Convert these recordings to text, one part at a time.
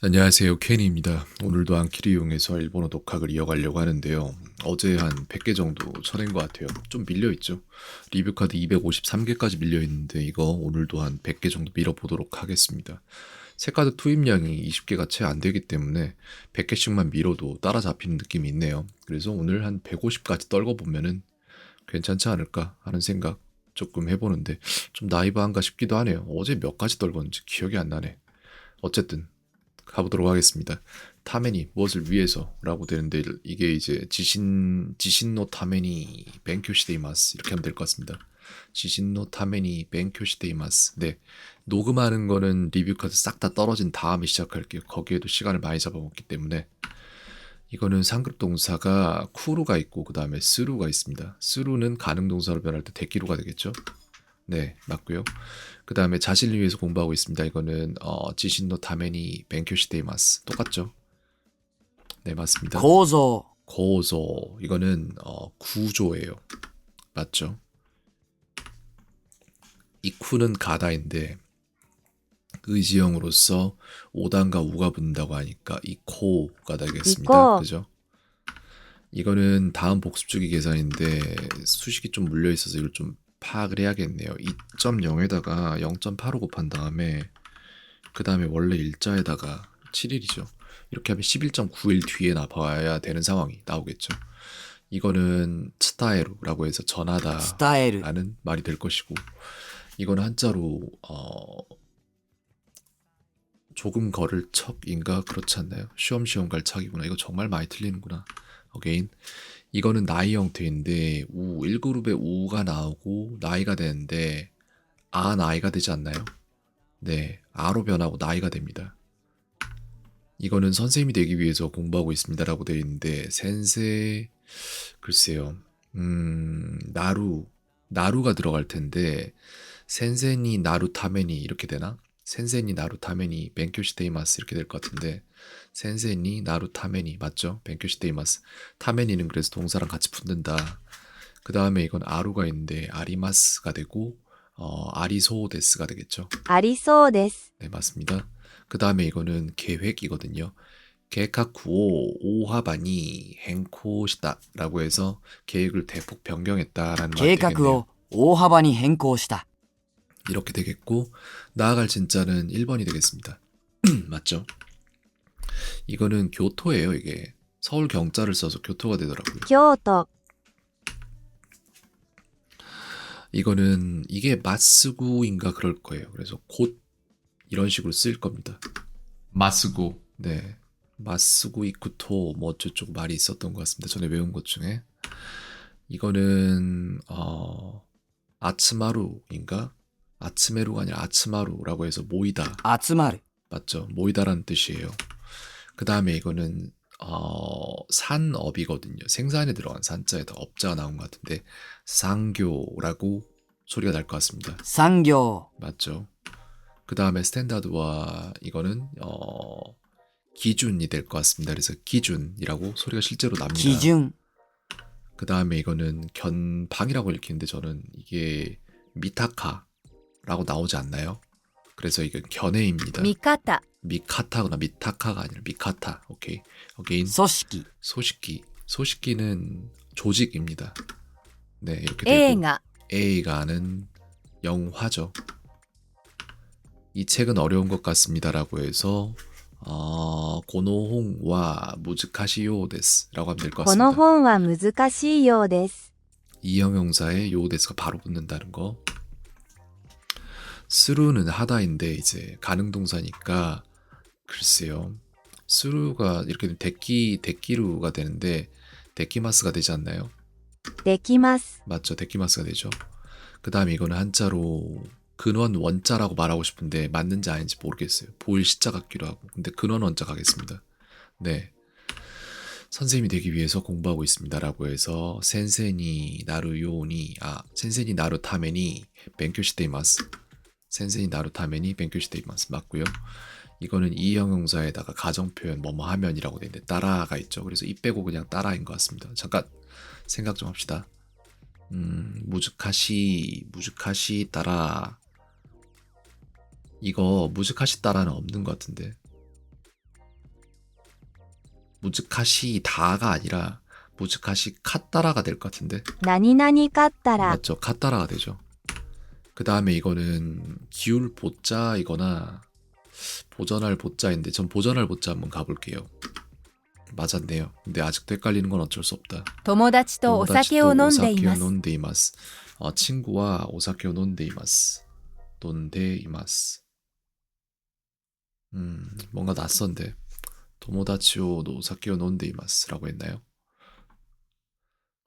안녕하세요. 케니입니다. 오늘도 안키를 이용해서 일본어 독학을 이어가려고 하는데요. 어제 한 100개 정도 쳐낸 것 같아요. 좀 밀려있죠. 리뷰카드 253개까지 밀려있는데 이거 오늘도 한 100개 정도 밀어보도록 하겠습니다. 새 카드 투입량이 20개가 채 안 되기 때문에 100개씩만 밀어도 따라잡히는 느낌이 있네요. 그래서 오늘 한 150까지 떨궈보면은 괜찮지 않을까 하는 생각 조금 해보는데 좀 나이브한가 싶기도 하네요. 어제 몇 가지 떨궜는지 기억이 안 나네. 어쨌든 가보도록 하겠습니다. 타메니 무엇을 위해서라고 되는데 이게 이제 지신노 타메니 벤쿄시데이마스 이렇게 하면 될 것 같습니다. 지신노 타메니 벤쿄시데이마스. 네, 녹음하는 거는 리뷰 카드 싹 다 떨어진 다음에 시작할게요. 거기에도 시간을 많이 잡아먹기 때문에. 이거는 상급 동사가 쿠루가 있고 그 다음에 스루가 있습니다. 스루는 가능 동사로 변할 때 데키루가 되겠죠. 네, 맞고요. 그 다음에 자신을 위해서 공부하고 있습니다. 이거는 지신노 타메니 벤쿄시데이마스. 똑같죠? 네, 맞습니다. 構造 고소. 이거는 구조예요. 맞죠? 이쿠는 가다인데 의지형으로서 오단과 우가 붙는다고 하니까 이코가 되겠습니다. 이코. 그죠? 이거는 다음 복습주기 계산인데 수식이 좀 물려 있어서 이걸 좀 파악을 해야겠네요. 2.0에다가 0.85 곱한 다음에 그 다음에 원래 일자에다가 7일이죠. 이렇게 하면 11.9일 뒤에 나와야 되는 상황이 나오겠죠. 이거는 스타에루라고 해서 전하다 伝える 라는 말이 될 것이고, 이거는 한자로 조금 걸을 척인가 그렇지 않나요? 쉬엄쉬엄 갈 척이구나. 이거 정말 많이 틀리는구나. 어게인. 이거는 나이 형태인데 1그룹에 우가 나오고 나이가 되는데 나이가 되지 않나요? 네, 아로 변하고 나이가 됩니다. 이거는 선생님이 되기 위해서 공부하고 있습니다라고 되어 있는데 센세 글쎄요. 나루가 들어갈 텐데 센세니 나루 타메니 이렇게 되나? 센세니 나루 타메니 벤쿄시데이마스 이렇게 될 것 같은데 센세니 나루 타메니 맞죠? 벤쿄시데이마스. 타메니는 그래서 동사랑 같이 붙는다. 그 다음에 이건 아루가 있는데 아리마스가 되고 아리소데스가 되겠죠. ありそうです。 네, 맞습니다. 그 다음에 이거는 계획이거든요. 계획하쿠오 오하바니 행코시다라고 해서 계획을 대폭 변경했다라는 말이 計画 되겠네요. を大幅に変更した 이렇게 되겠고 나아갈 진짜는 1번이 되겠습니다. 맞죠? 이거는 교토예요. 이게 서울 경자를 써서 교토가 되더라고요. 京都。 이거는 이게 마스구인가 그럴 거예요. 그래서 곧 이런 식으로 쓰일 겁니다. 마스고 네, 마스구 이쿠토 뭐 어쩌고 말이 있었던 것 같습니다. 전에 외운 것 중에 이거는 아츠마루인가? 아츠메루가 아니라 아츠마루라고 해서 모이다. 集まる 맞죠? 모이다라는 뜻이에요. 그 다음에 이거는 산업이거든요. 생산에 들어간 산자에다 업자가 나온 것 같은데 상교라고 소리가 날 것 같습니다. 産業 맞죠? 그 다음에 스탠다드와 이거는 기준이 될 것 같습니다. 그래서 기준이라고 소리가 실제로 납니다. 基準 그 다음에 이거는 견방이라고 읽히는데 저는 이게 미타카라고 나오지 않나요? 그래서 이게 견해입니다. 味方。 미카타구나. 미타카가 아니라 미카타. 오케이. 어게인 組織 소식기. 소식기는 조직입니다. 네, 이렇게 映 되고 画。 A가는 영화죠. 이 책은 어려운 것 같습니다라고 해서 고노홍와 무즈카시요 데스라고 하면 될 것 この 같습니다. 本は難しいようです。 이 형용사에 요데스가 바로 붙는다는 거. 스루는 하다인데 이제 가능 동사니까 글쎄요. 스루가 이렇게 되면 데키루가 되는데 데키마스가 되지 않나요? できます。 맞죠. 데키마스가 되죠. 그 다음에 이거는 한자로 근원 원자라고 말하고 싶은데 맞는지 아닌지 모르겠어요. 보일 시자 같기도 하고. 근데 근원 원자 가겠습니다. 네. 선생님이 되기 위해서 공부하고 있습니다라고 해서 센세니 센세니 나루 타메니 벤쿄시데이마스. 센세니 나루 타메니 벤쿄시데이마스 맞고요. 이거는 이 형용사에다가 가정표현 뭐뭐 하면이라고 돼 있는데 따라가 있죠. 그래서 이 빼고 그냥 따라인 것 같습니다. 잠깐 생각 좀 합시다. 무즈카시 따라. 이거 무즈카시 따라는 없는 것 같은데 무즈카시다가 아니라 무즈카시 카따라가 될 것 같은데. 何々かったら、 맞죠? 카따라가 되죠. 그 다음에 이거는 기울 보자이거나 보전할 보자인데 전 보전할 보자 한번 가볼게요. 맞았네요. 근데 아직도 헷갈리는 건 어쩔 수 없다. 友達とお酒を飲んでいます。 논데이마스. 친구와 오사케오 논데이마스. 논데이마스. 뭔가 낯선데. 도모다치오 오사케오 논데이마스라고 했나요?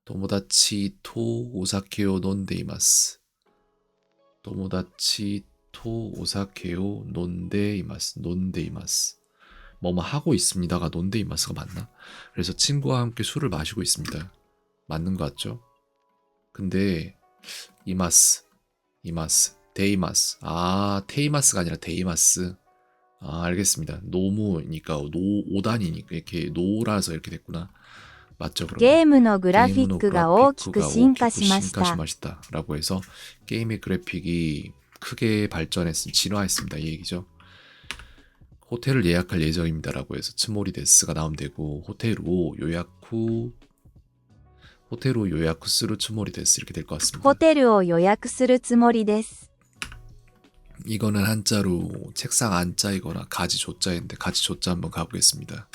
도모다치 토 오사케오 논데이마스. 도모다치 토 오사케오 논데이마스. 논데이마스. 뭐뭐 하고 있습니다가 논데이마스가 맞나? 그래서 친구와 함께 술을 마시고 있습니다. 맞는 것 같죠? 근데 이마스, 데이마스. 테이마스가 아니라 데이마스. 알겠습니다. 노무니까 오단이니까 이렇게 노라서 이렇게 됐구나. 맞죠? ゲームのグラフィックが大きく進化しました。 라고 해서 게임의 그래픽이 크게 진화했습니다. 이 얘기죠. 호텔을 예약할 예정입니다라고 해서 츠모리데스가 나오면 되고 호텔로 요야쿠스루 츠모리데스 이렇게 될 것 같습니다. ホテルを予約するつもりです。 이거는 한자로 책상 안자이거나 가지 조자인데 가지 조자 한번 가보겠습니다.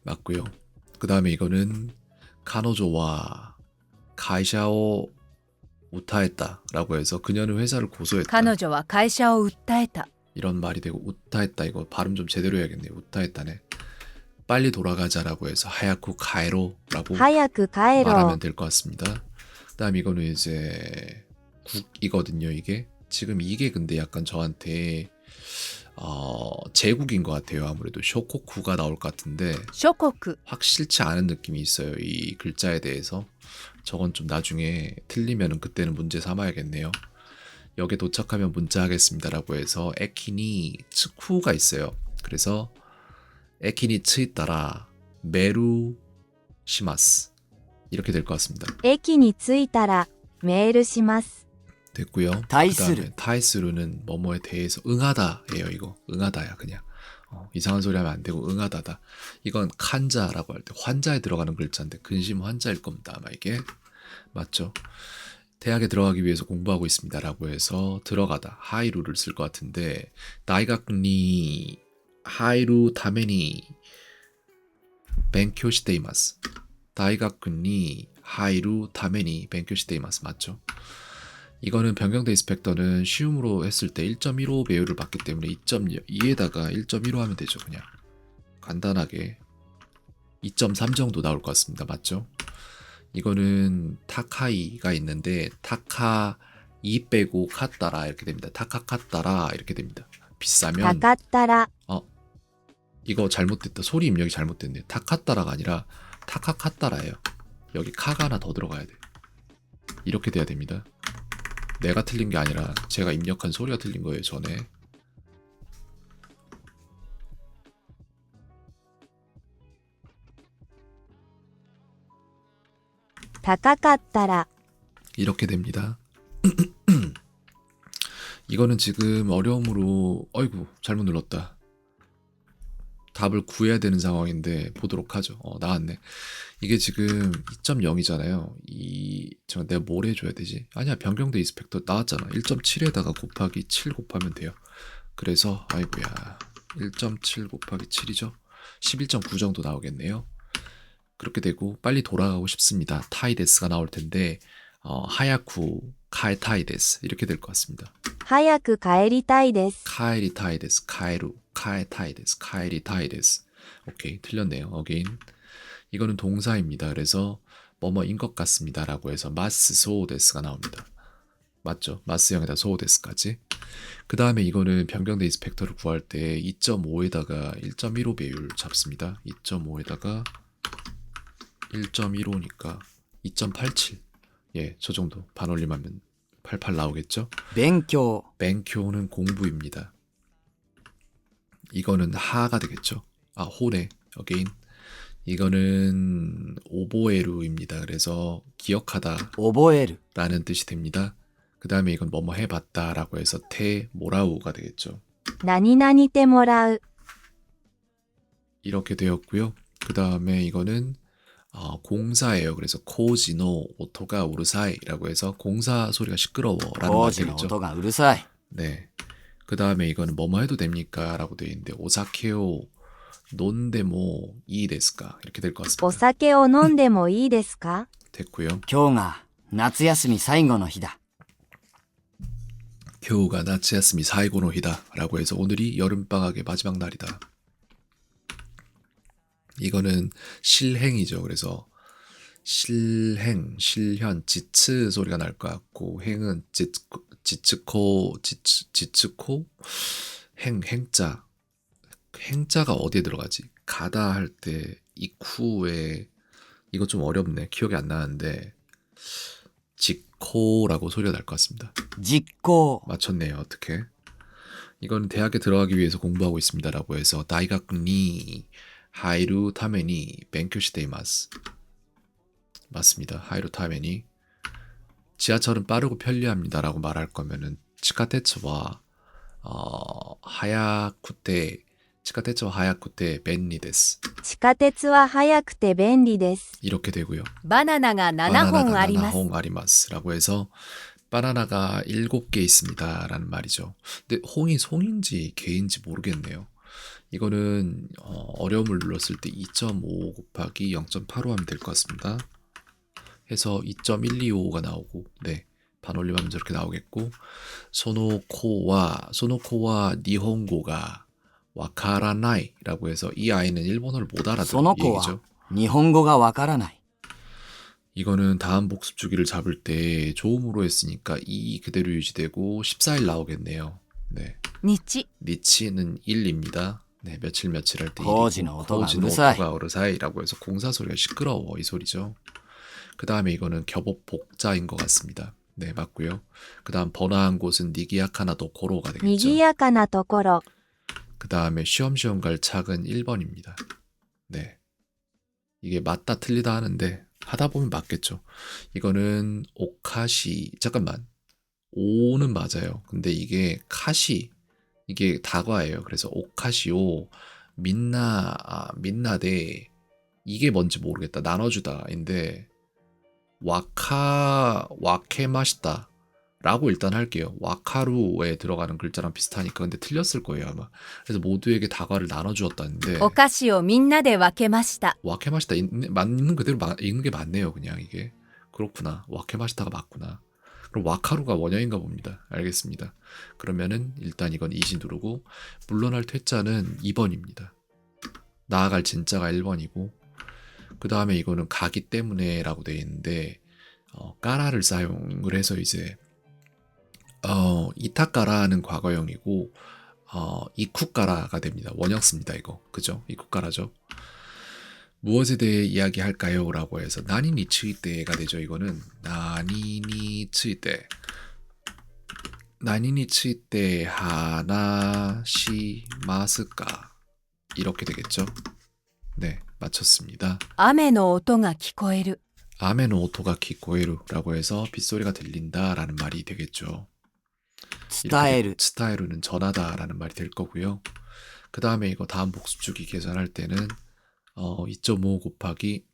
맞고요. 그 다음에 이거는 카노조와 가이샤오 우타했다라고 해서 그녀는 회사를 고소했다. 彼女は会社を訴えた。 이런 말이 되고 우타했다. 이거 발음 좀 제대로 해야겠네요. 우타했다네. 빨리 돌아가자라고 해서 하야쿠 가에로라고 早く帰ろ 말하면 う。 될 것 같습니다. 그다음 이거는 이제 국이거든요. 이게 지금 이게 근데 약간 저한테 제국인 것 같아요. 아무래도 쇼코쿠가 나올 것 같은데 諸国 확실치 않은 느낌이 있어요. 이 글자에 대해서. 저건 좀 나중에 틀리면은 그때는 문제 삼아야겠네요. 여기에 도착하면 문자하겠습니다라고 해서 에키니 츠쿠가 있어요. 그래서 에키니 츠이따라 메루 시마스 이렇게 될 것 같습니다. 駅に着いたらメールします。 됐고요. 타이스루. 그다음에 타이스루는 뭐뭐에 대해서 응하다예요. 이거 응하다야 그냥. 이상한 소리 하면 안 되고 응하다다. 이건 칸자라고 할 때 환자에 들어가는 글자인데 근심 환자일 겁니다. 아마 이게 맞죠? 대학에 들어가기 위해서 공부하고 있습니다라고 해서 들어가다 하이루를 쓸 것 같은데 다이각니 하이루 타메니 벤쿄 시테이마스. 다이각니 하이루 타메니 벤쿄 시테이마스 맞죠? 이거는 변경대 인스펙터는 시움으로 했을 때 1.15 배율을 받기 때문에 2.2에다가 1.15 하면 되죠. 그냥 간단하게 2.3 정도 나올 것 같습니다. 맞죠? 이거는 타카이가 있는데 타카 2 빼고 카따라 이렇게 됩니다. 타카 카따라 이렇게 됩니다. か 비싸면 かったら、 이거 잘못됐다. 소리 입력이 잘못됐네. 타카따라가 아니라 타카카따라예요. 여기 카가 하나 더 들어가야 돼. 이렇게 돼야 됩니다. 내가 틀린 게 아니라 제가 입력한 소리가 틀린 거예요. 전에. 高かったら、 이렇게 됩니다. 이거는 지금 어려움으로 어이구 잘못 눌렀다. 답을 구해야 되는 상황인데 보도록 하죠. 나왔네. 이게 지금 2.0이잖아요. 내가 뭘 해줘야 되지? 아니야 변경대 인스펙터 나왔잖아. 1.7에다가 곱하기 7 곱하면 돼요. 그래서 아이고야 1.7 곱하기 7이죠. 11.9 정도 나오겠네요. 그렇게 되고 빨리 돌아가고 싶습니다. 타이데스가 나올 텐데 하야쿠 카에타이데스 이렇게 될 것 같습니다. 早く帰りたいです。 카에리타이데스 카에루 카에타이데스 카에리타이데스. 오케이 틀렸네요. 어게인. 이거는 동사입니다. 그래서 뭐뭐인 것 같습니다라고 해서 마스 소데스가 나옵니다. 맞죠? 마스형에다 소데스까지. 그 다음에 이거는 변경대 인스펙터를 구할 때 2.5에다가 1.15 배율 잡습니다. 2.5에다가 1.15니까 2.87. 예, 저 정도 반올림하면 88 나오겠죠? 勉強 뱅쿄는 공부입니다. 이거는 하가 되겠죠? 호네. 어게인. 이거는 오보에루입니다. 그래서 기억하다 覚える 라는 뜻이 됩니다. 그 다음에 이건 뭐뭐 해봤다 라고 해서 테 모라우가 되겠죠. 何々てもらう。 이렇게 되었고요. 그 다음에 이거는 공사예요. 그래서 코지노 오토가 우르사이라고 해서 공사 소리가 시끄러워라는 말이 工事の 되겠죠. 音がうるさい。 네. 그 다음에 이거는 뭐뭐 해도 됩니까? 라고 되어 있는데 오사케오 논데모 이 데스까? 이렇게 될 것 お 같습니다. 酒を飲んでもいいですか？ 됐고요. 今日が夏休み最後の日だ。 교우가 나츠야스미 사이고노히다 라고 해서 오늘이 여름방학의 마지막 날이다. 이거는 실행이죠. 그래서 실행, 실현, 지츠 소리가 날 것 같고 행은 지츠코, 지츠코, 행자. 행자가 어디에 들어가지? 가다 할 때 이쿠에 이거 좀 어렵네. 기억이 안 나는데 지코라고 소리가 날 것 같습니다. 実行。 맞췄네요. 어떻게? 이건 대학에 들어가기 위해서 공부하고 있습니다라고 해서 다이가쿠니 하이루 타메니 벤큐시데이마스. 맞습니다. 하이루 타메니 지하철은 빠르고 편리합니다라고 말할 거면은 치카테츠와 하야쿠테 치카테츠와 하야쿠테 벤리です 地下鉄は早くて便利です。 이렇게 되고요. バナナが7本あります。 7혼 아리마스라고 해서 바나나가 7개 있습니다 라는 말이죠. 근데 홍이 송인지 개인지 모르겠네요. 이거는 어려움을 눌렀을 때 2.5 곱하기 0.85 하면 될 것 같습니다. 해서 2.125가 나오고 네 반올림하면 저렇게 나오겠고 소노코와 니혼고가 와카라나이라고 해서 이 아이는 일본어를 못 알아듣는 その子は 얘기죠. 日本語がわからない。 이거는 다음 복습 주기를 잡을 때 조음으로 했으니까 이 그대로 유지되고 14일 나오겠네요. 네. 日、 니치는 1입니다. 네, 며칠 할 때 거지는 오토가 거지는 우르사이. 오토가 우르사이라고 해서 공사 소리가 시끄러워 이 소리죠. 그 다음에 이거는 겹업 복자인 것 같습니다. 네, 맞고요. 그 다음 번화한 곳은 니기야카나도 고로가 にぎ 되겠죠. やかなところ。 그 다음에 쉬엄쉬엄 갈 착은 1번입니다. 네. 이게 맞다 틀리다 하는데 하다 보면 맞겠죠. 이거는 오카시 잠깐만 5는 맞아요. 근데 이게 카시 이게 다과예요. 그래서 오카시오 민나데 이게 뭔지 모르겠다. 나눠주다인데 와케마시다 라고 일단 할게요. 와카루에 들어가는 글자랑 비슷하니까 근데 틀렸을 거예요 아마. 그래서 모두에게 다과를 나눠주었다는데 お菓子をみんなで分けました。 와케마시다 맞는 그대로 읽는 게 맞네요. 그냥 이게 그렇구나. 와케마시다가 맞구나. 그럼 와카루가 원형인가 봅니다. 알겠습니다. 그러면은 일단 이건 이시 누르고 물러날 퇴짜는 2번입니다. 나아갈 진짜가 1번이고 그 다음에 이거는 가기 때문에 라고 되어 있는데 까라를 사용을 해서 이제 이타까라는 과거형이고 이쿠까라가 됩니다. 원형 씁니다. 이거 그죠? 이쿠까라죠. 무엇에 대해 이야기할까요? 라고 해서 나니니 츠이테가 되죠. 이거는 나니니 츠이테 하나시마스까 이렇게 되겠죠. 네 맞췄습니다. 雨の音が聞こえる。 아메노 오토가 키코에루라고 해서 빗소리가 들린다라는 말이 되겠죠. 伝える。 스타에루는 전하다라는 말이 될 거고요. 그 다음에 이거 다음 복습주기 계산할 때는 2.5 곱하기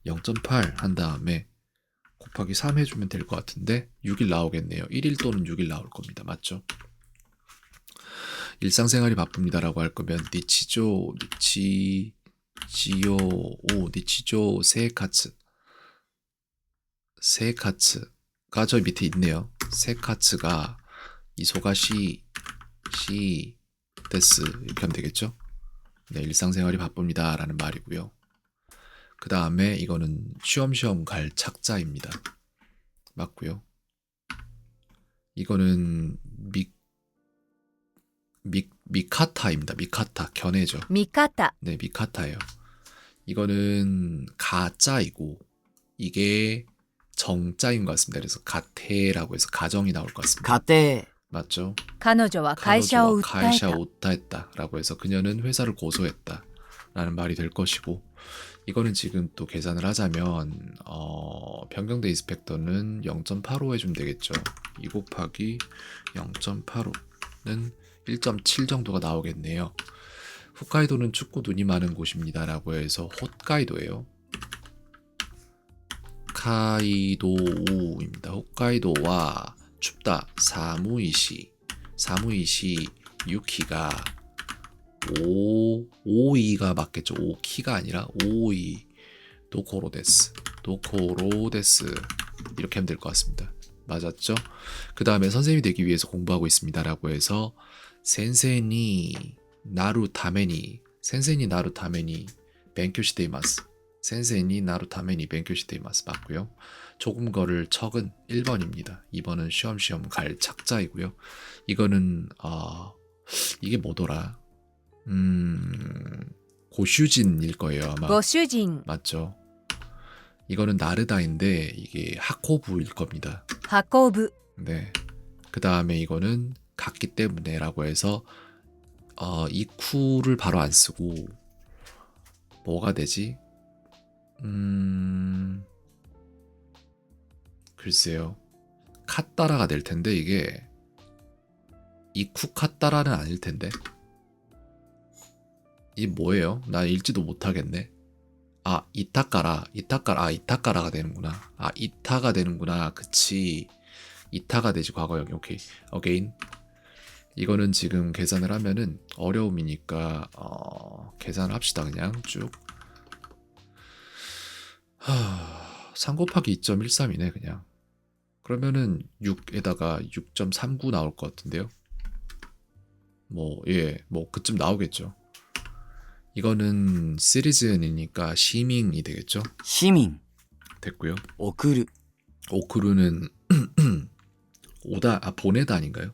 0.8 한 다음에 곱하기 3 해주면 될 것 같은데 6일 나오겠네요. 1일 또는 6일 나올 겁니다. 맞죠? 일상생활이 바쁩니다라고 할 거면 니치조 세카츠가 저 밑에 있네요. 세카츠가 이소가시 데스 이렇게 하면 되겠죠. 네, 일상생활이 바쁩니다 라는 말이고요. 그 다음에 이거는 쉬엄쉬엄 갈 착자입니다. 맞고요. 이거는 미카타입니다. 미카타 견해죠. 味方、 네, 미카타예요. 이거는 가짜이고 이게 정자인 것 같습니다. 그래서 가테라고 해서 가정이 나올 것 같습니다. 家庭。 맞죠? 彼女は会社を訴え 가이샤 た。 오타했다라고 해서 그녀는 회사를 고소했다라는 말이 될 것이고 이거는 지금 또 계산을 하자면 변경대 이스펙터는 0.85 해주면 되겠죠. 2 곱하기 0.85는 1.7 정도가 나오겠네요. 홋카이도는 춥고 눈이 많은 곳입니다라고 해서 홋카이도예요. 카이도우입니다. 홋카이도와 춥다. 사무이시 유키가 오이가 맞겠죠. 오키가 아니라 오이 도코로데스 이렇게 하면 될 것 같습니다. 맞았죠? 그 다음에 선생님이 되기 위해서 공부하고 있습니다라고 해서 센세니 나루 타메니 벤큐시테이마스 센세니 나루 타메니 벤큐시테이마스 맞고요. 조금 거를 척은 1번입니다. 2번은 쉬엄쉬엄 갈 착자이고요. 이거는 이게 뭐더라? 고슈진일 거예요 아마. ご主人 맞죠? 이거는 나르다인데 이게 하코부일 겁니다. 運ぶ 네. 그 다음에 이거는 같기 때문에라고 해서 이 쿠를 바로 안 쓰고 뭐가 되지? 글쎄요. 카따라가 될 텐데 이게 이쿠 카따라는 아닐 텐데. 이 뭐예요? 나 읽지도 못하겠네. 이타까라가 되는구나. 이타가 되는구나. 그치. 이타가 되지 과거형이. 오케이. 어게인. 이거는 지금 계산을 하면은 어려움이니까 계산을 합시다. 그냥 쭉. 3 곱하기 2.13이네 그냥. 그러면은 6에다가 6.39 나올 것 같은데요. 뭐 그쯤 나오겠죠. 이거는 시리즈니까 시밍이 되겠죠. 市民 됐고요. 送る 오크루는 보내다 아닌가요?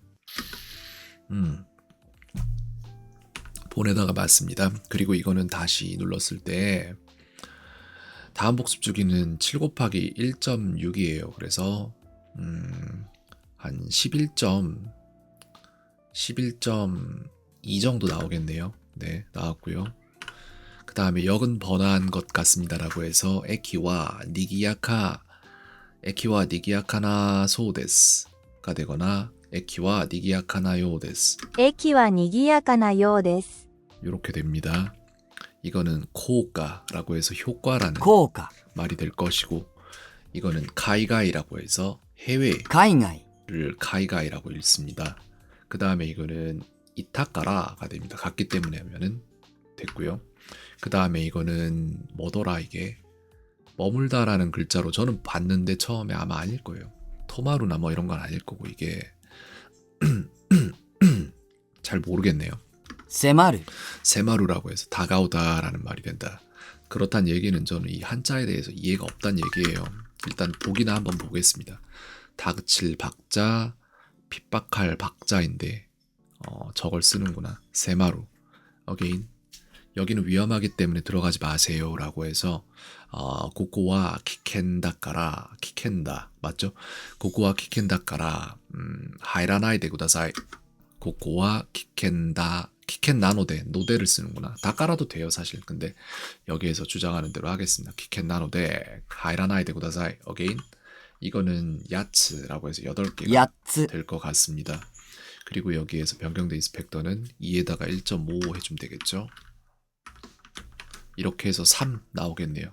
보내다가 맞습니다. 그리고 이거는 다시 눌렀을 때 다음 복습 주기는 7 곱하기 1.6이에요. 그래서 한 11.2 정도 나오겠네요. 네, 나왔고요. 그 다음에 역은 번화한 것 같습니다라고 해서 에키와 니기야카나 소데스가 되거나 에키와 니기야카나 요데스 駅は賑やかなようです。 이렇게 됩니다. 이거는 코오카라고 해서 효과라는 効果 말이 될 것이고 이거는 카이가이라고 해서 해외를 海外 카이가이라고 읽습니다. 그 다음에 이거는 이타카라가 됩니다. 같기 때문에 하면은 됐고요. 그 다음에 이거는 뭐더라 이게 머물다라는 글자로 저는 봤는데 처음에 아마 아닐 거예요. 토마루나 뭐 이런 건 아닐 거고 이게 잘 모르겠네요. 迫る 세마루라고 해서 다가오다라는 말이 된다. 그렇단 얘기는 저는 이 한자에 대해서 이해가 없단 얘기예요. 일단 보기나 한번 보겠습니다. 다그칠 박자, 핍박할 박자인데 저걸 쓰는구나. 세마루. 어게인. 여기는 위험하기 때문에 들어가지 마세요 라고 해서 고코와 키켄다 맞죠? 고코와 키켄다까라 하이라나이데 구다사이. 고코와 키켄나노데 노데를 쓰는구나. 다 깔아도 돼요 사실. 근데 여기에서 주장하는 대로 하겠습니다. 키켄나노데 하이라나이데 구다사이. 어게인. 이거는 야츠라고 해서 8개가 8つ 될 것 같습니다. 그리고 여기에서 변경된 인스펙터는 2에다가 1.5 해주면 되겠죠. 이렇게 해서 3 나오겠네요.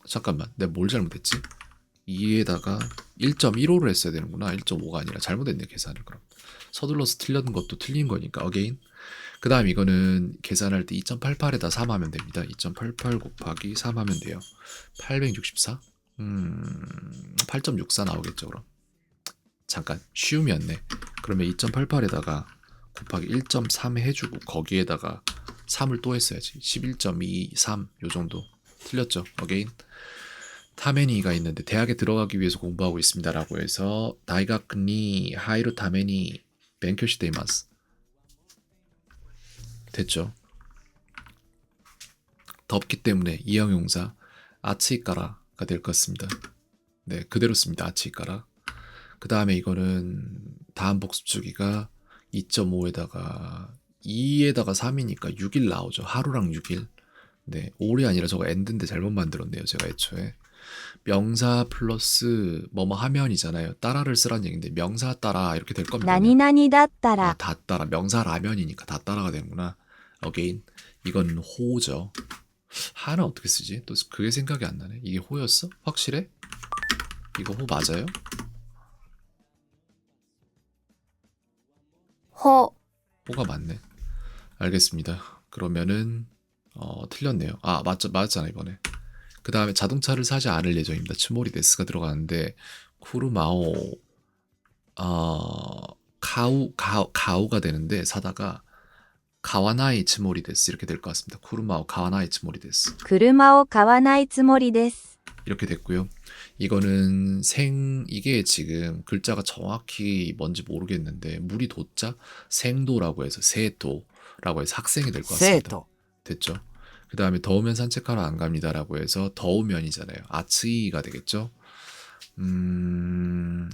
잠깐만, 내가 뭘 잘못했지? 2에다가 1.15를 했어야 되는구나. 1.5가 아니라 잘못했네 계산을. 그럼 서둘러서 틀렸는 것도 틀린 거니까 어게인. 그 다음 이거는 계산할 때 2.88에다 3 하면 됩니다. 2.88 곱하기 3 하면 돼요. 864? 8.64 나오겠죠 그럼. 잠깐 쉬움이었네. 그러면 2.88에다가 곱하기 1.3 해주고 거기에다가 3을 또 했어야지. 11.23 요정도. 틀렸죠. 어게인. 타메니가 있는데 대학에 들어가기 위해서 공부하고 있습니다라고 해서 다이가쿠니 하이루 타메니 벤쿄시테이마스. 됐죠. 덥기 때문에 이형용사 아치이까라가 될 것 같습니다. 네, 그대로 씁니다. 아치이까라. 그 다음에 이거는 다음 복습 주기가 2.5에다가 2에다가 3이니까 6일 나오죠. 하루랑 6일. 네, 5이 아니라 저거 엔드인데 잘못 만들었네요. 제가 애초에. 명사 플러스 뭐뭐 하면이잖아요. 따라를 쓰란 얘기인데 명사 따라 이렇게 될 겁니다. 何々だったら 다 따라. 명사 라면이니까 다 따라가 되는구나. again. 이건 호죠. 하는 어떻게 쓰지? 또 그게 생각이 안 나네. 이게 호였어? 확실해? 이거 호 맞아요? ほ、 호가 맞네. 알겠습니다. 그러면은 틀렸네요. 아 맞았잖아 이번에. 그 다음에 자동차를 사지 않을 예정입니다. 츠모리 데스가 들어가는데 쿠르마오 가우가 되는데 사다가 가와나이 츠모리 데스 이렇게 될 것 같습니다. 쿠르마오 가와나이 츠모리 데스 車を買わないつもりです。 이렇게 됐고요. 이거는 이게 지금 글자가 정확히 뭔지 모르겠는데 무리 도자 생도라고 해서 세도라고 해서 학생이 될 것 生 같습니다. 徒 됐죠? 그 다음에 더우면 산책하러 안 갑니다라고 해서 더우면이잖아요. 아츠이가 되겠죠?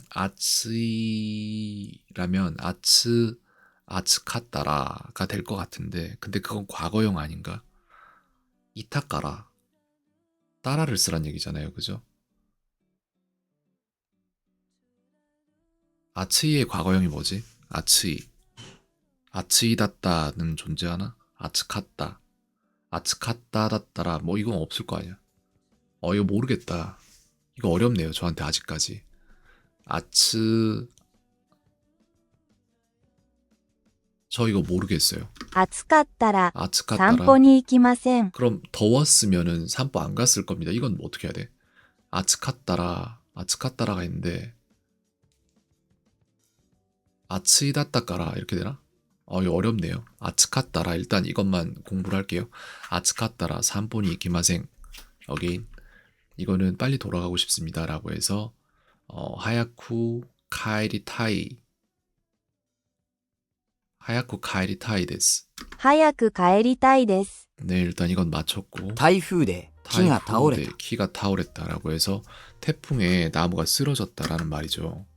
아츠이라면 아츠카따라가 될 것 같은데 근데 그건 과거형 아닌가? 이타까라 따라를 쓰란 얘기잖아요. 그죠? 아츠이의 과거형이 뭐지? 아츠이다따는 존재하나? 아츠카따다따라 뭐 이건 없을 거 아니야. 이거 모르겠다. 이거 어렵네요. 저한테 아직까지. 저 이거 모르겠어요. 暑かったら散 아츠카따라. 歩に行きません。 그럼 더웠으면은 산보 안 갔을 겁니다. 이건 뭐 어떻게 해야 돼? 아츠카따라가 있는데 아츠이다따까라 이렇게 되나? 이거 어렵네요. 아츠카따라 일단 이것만 공부를 할게요. 아츠카따라 산보니 이키마생 어게인 이거는 빨리 돌아가고 싶습니다라고 해서 하야쿠 카에리타이 데스. 早く帰りたいです。 네 일단 이건 맞췄고 台風で木が倒れ 타이푼 た 데 키가 타오랬다라고 해서 태풍에 나무가 쓰러졌다라는 말이죠.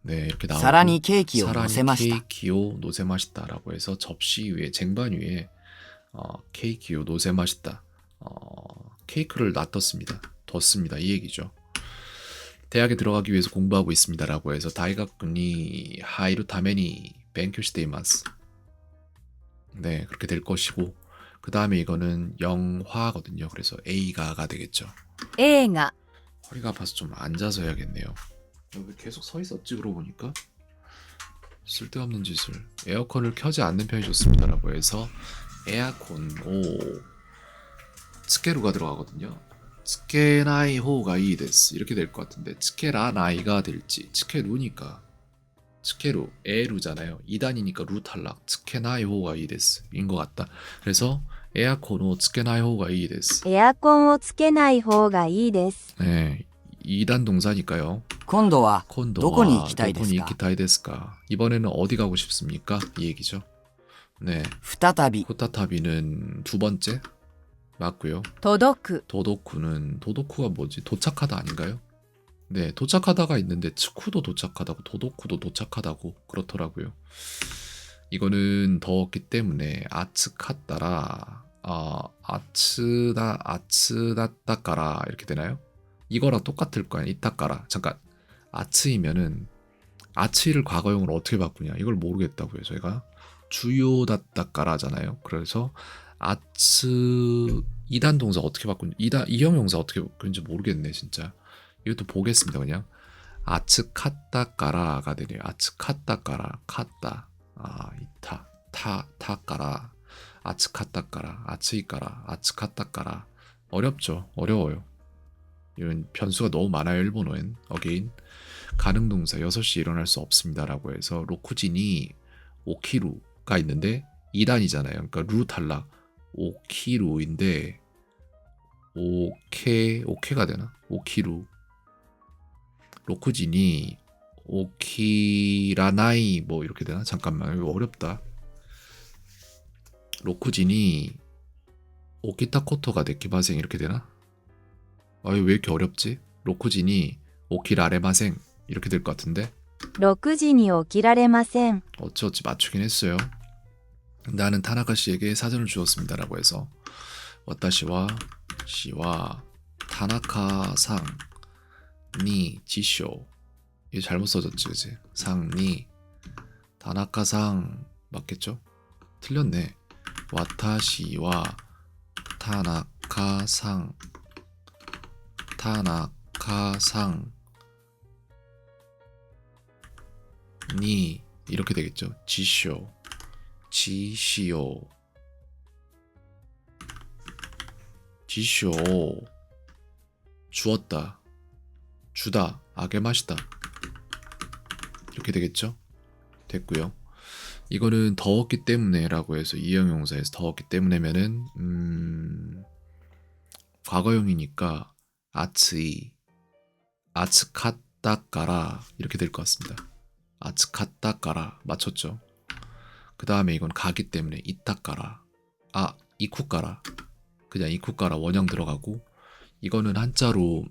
네 이렇게 さら 나오고 にケーキを乗せました 케이키오 노세마시다라고 해서 접시 위에 쟁반 위에 케이키오 노세마시다 케이크를 놔뒀습니다. 뒀습니다. 이 얘기죠. 대학에 들어가기 위해서 공부하고 있습니다라고 해서 다이가쿠니 하이루 타메니 벤큐시테이마스 네 그렇게 될 것이고 그 다음에 이거는 영화거든요. 그래서 A가가 되겠죠. 映画 허리가 아파서 좀 앉아서 해야겠네요. 여기 계속 서 있었지 그러고 보니까 쓸데없는 짓을 에어컨을 켜지 않는 편이 좋습니다라고 해서 에어컨 츠케루가 들어가거든요. 츠케나이 호가 이 데스 이렇게 될 것 같은데 츠케라 나이가 될지 츠케루니까 츠케루 에루잖아요. 2단이니까 루 탈락 츠케나이 호가 이 데스 인 것 같다. 그래서 에어컨 츠케나이 호가 이 데스 エアコンをつけない方がいいです。 네 2단 동사니까요. 今度は 콘도와 どこに行きたいですか? 도코니 이키타이 데스까? 이번에는 어디 가고 싶습니까? 이 얘기죠. 네, 再び 코타타비는 두 번째 맞고요. 届く 도도쿠가 뭐지? 도착하다 아닌가요? 네, 도착하다가 있는데 츠쿠도 도착하다고 도도쿠도 도착하다고 그렇더라고요. 이거는 더웠기 때문에 아츠카따라 아츠다따까라 이렇게 되나요? 이거랑 똑같을 거 아니야. 이타까라. 잠깐. 아츠이면은 아츠이를 과거형으로 어떻게 바꾸냐. 이걸 모르겠다고요. 저희가 주요다따까라잖아요. 그래서 아츠 2단 동사 어떻게 바꾸냐. 2형 용사 어떻게 바꾸는지 모르겠네, 진짜. 이것도 보겠습니다, 그냥. 아츠카따까라가 되네요. 아츠카따까라. 카따. 타까라. 아츠카따까라. 아츠이까라. 아츠카따까라. 어렵죠. 어려워요. 이런 변수가 너무 많아요. 일본어엔. 어게인 가능동사 6시 일어날 수 없습니다라고 해서 로쿠진이 5키루가 있는데 2단이잖아요. 그러니까 루 탈락 5키루인데 5K가 되나? 5키루 로쿠진이 5키라나이 뭐 이렇게 되나? 잠깐만 이거 어렵다. 로쿠진이 오키타코토가 데키바생 이렇게 되나? 왜 이렇게 어렵지? 로쿠진이 오키라레마생 이렇게 될 것 같은데 6時に起きられません。 어찌어찌 맞추긴 했어요. 나는 타나카 씨에게 사전을 주었습니다라고 해서 와타시와 시와 타나카상 니 지쇼 이게 잘못 써졌지 그지? 상니 타나카상 맞겠죠? 틀렸네. 와타시와 타나카상 니 이렇게 되겠죠. 지쇼 주었다 주다 아게마시다 이렇게 되겠죠. 됐고요. 이거는 더웠기 때문에 라고 해서 이형용사에서 더웠기 때문에면은 과거형이니까 아츠카타까라 이렇게 될 것 같습니다. 아츠카타까라 맞췄죠. 그 다음에 이건 가기 때문에 이타까라 이쿠까라 그냥 이쿠까라 원형 들어가고 이거는 한자로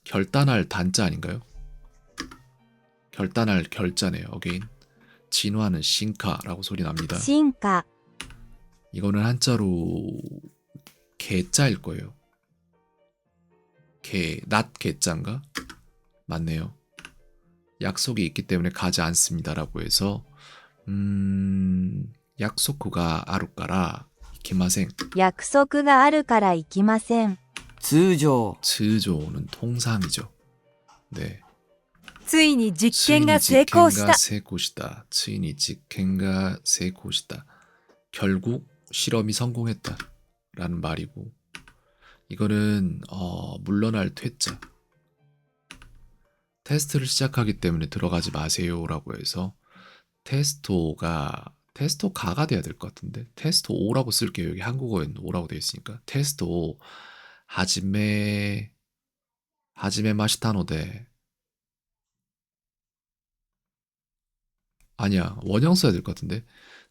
결단할 단자 아닌가요? 결단할 결자네요. 어게인 진화는 신카라고 소리 납니다. 進化 이거는 한자로 개자일 거예요. 낮 개자인가? 맞네요. 약속이 있기 때문에 가지 않습니다라고 해서 약속가 아루까라 이키마생 約束があるから行きません。通常 츠조는 통상이죠. 네. ついに実験が成功した。 成功した. 츠이니 직행가 세고시다. 결국 실험이 성공했다. 라는 말이고 이거는 물러날 퇴짜. 테스트를 시작하기 때문에 들어가지 마세요라고 해서 테스토가가 돼야 될 것 같은데 테스토 5라고 쓸게요. 여기 한국어에는 5라고 되어 있으니까 테스토 하지메 마시타노데 아니야 원형 써야 될 것 같은데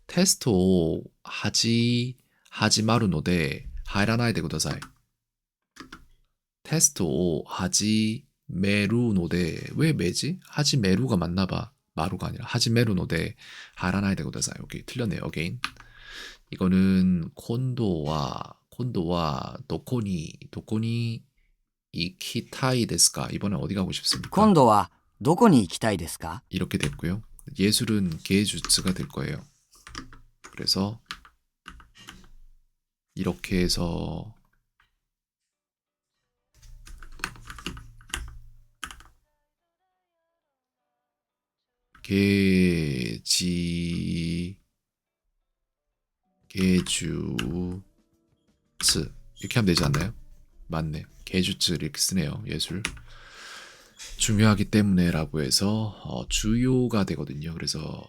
테스토 하지마루노데 하이라나이데 구다사이 테스토 하지메루노데 왜 매지? 하지메루가 맞나봐. 마루가 아니라 하지메루노데 하이라나이데 구다사이. 오케이 틀렸네요. 어게인 이거는 콘도와 도코니 이키타이 데스까 이번에 어디 가고 싶습니까? 今度はどこに行きたいですか？ 이렇게 됐고요. 예술은 게주츠가 될 거예요. 그래서 이렇게 해서 게주츠 이렇게 하면 되지 않나요? 맞네. 게주츠 이렇게 쓰네요. 예술 중요하기 때문에라고 해서 주요가 되거든요. 그래서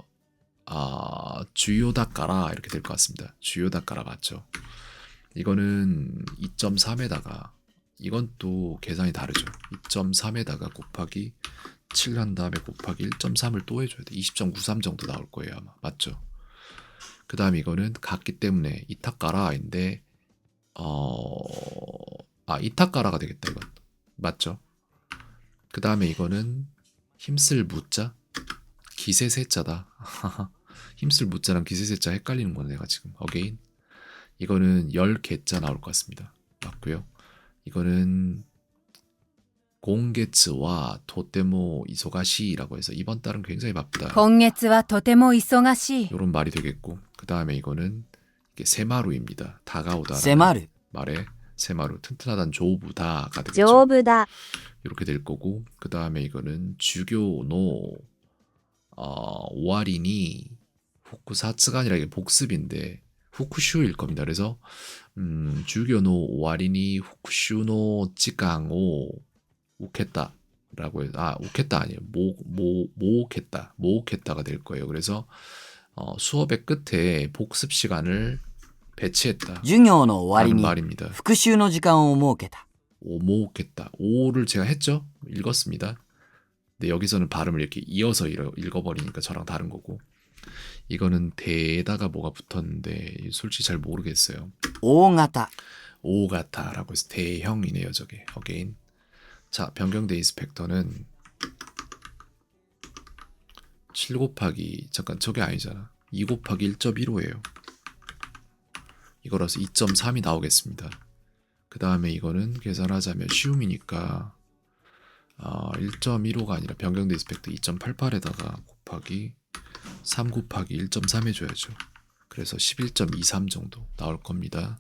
주요다까라 이렇게 될 것 같습니다. 주요다까라 맞죠? 이거는 2.3에다가 이건 또 계산이 다르죠. 2.3에다가 곱하기 7 한 다음에 곱하기 1.3을 또 해줘야 돼. 20.93 정도 나올 거예요 아마. 맞죠? 그 다음에 이거는 같기 때문에 이타까라인데 이타까라가 되겠다 이건. 맞죠? 그 다음에 이거는 힘쓸 무자 기세세자다. 힘쓸 무자랑 기세세자 헷갈리는 거네 내가 지금. 어게인 이거는 10개자 나올 것 같습니다. 맞고요. 이거는 공개츠와 도테모 이소가시라고 해서 이번 달은 굉장히 바쁘다. 今月はとても忙しい。 이런 말이 되겠고 그 다음에 이거는 이게 세마루입니다. 다가오다. 迫る 말에 세마루 튼튼하단 조부다가 丈 되겠죠. 夫だ 이렇게 될 거고 그 다음에 이거는 주교노 오와리니 후쿠사츠가 아니라 이게 복습인데 후쿠슈일 겁니다. 그래서 주교노 오와리니 후쿠슈노 찌강오 우케타라고 해서 우케타 아니에요. 모우케타가 될 거예요. 그래서 수업의 끝에 복습 시간을 배치했다. 授業の終わり 라는 に 말입니다. 復習の時間を設けた。 오모겠다. 오를 제가 했죠? 읽었습니다. 근데 여기서는 발음을 이렇게 이어서 읽어버리니까 저랑 다른 거고 이거는 대에다가 뭐가 붙었는데 솔직히 잘 모르겠어요. 大型 오가타라고 해서 대형이네요 저게. 어게인 자 변경대 인스펙터는 7 곱하기 잠깐 저게 아니잖아. 2 곱하기 1.15예요. 이거라서 2.3이 나오겠습니다. 그 다음에 이거는 계산하자면 쉬움이니까 1.15가 아니라 변경대 인스펙터 2.88에다가 곱하기 3 곱하기 1.3 해줘야죠. 그래서 11.23 정도 나올 겁니다.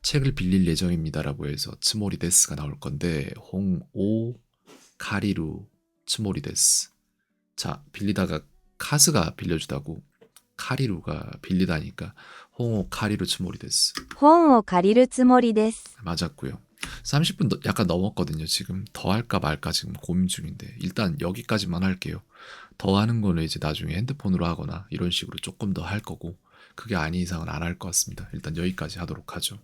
책을 빌릴 예정입니다라고 해서 츠모리 데스가 나올 건데 홍오 카리루 츠모리 데스. 자, 빌리다가 카스가 빌려주다고 카리루가 빌리다니까 홍오 카리루 츠모리 데스. 本を借りるつもりです。 맞았고요. 30분 약간 넘었거든요. 지금 더 할까 말까 지금 고민 중인데 일단 여기까지만 할게요. 더 하는 거는 이제 나중에 핸드폰으로 하거나 이런 식으로 조금 더 할 거고 그게 아닌 이상은 안 할 것 같습니다. 일단 여기까지 하도록 하죠.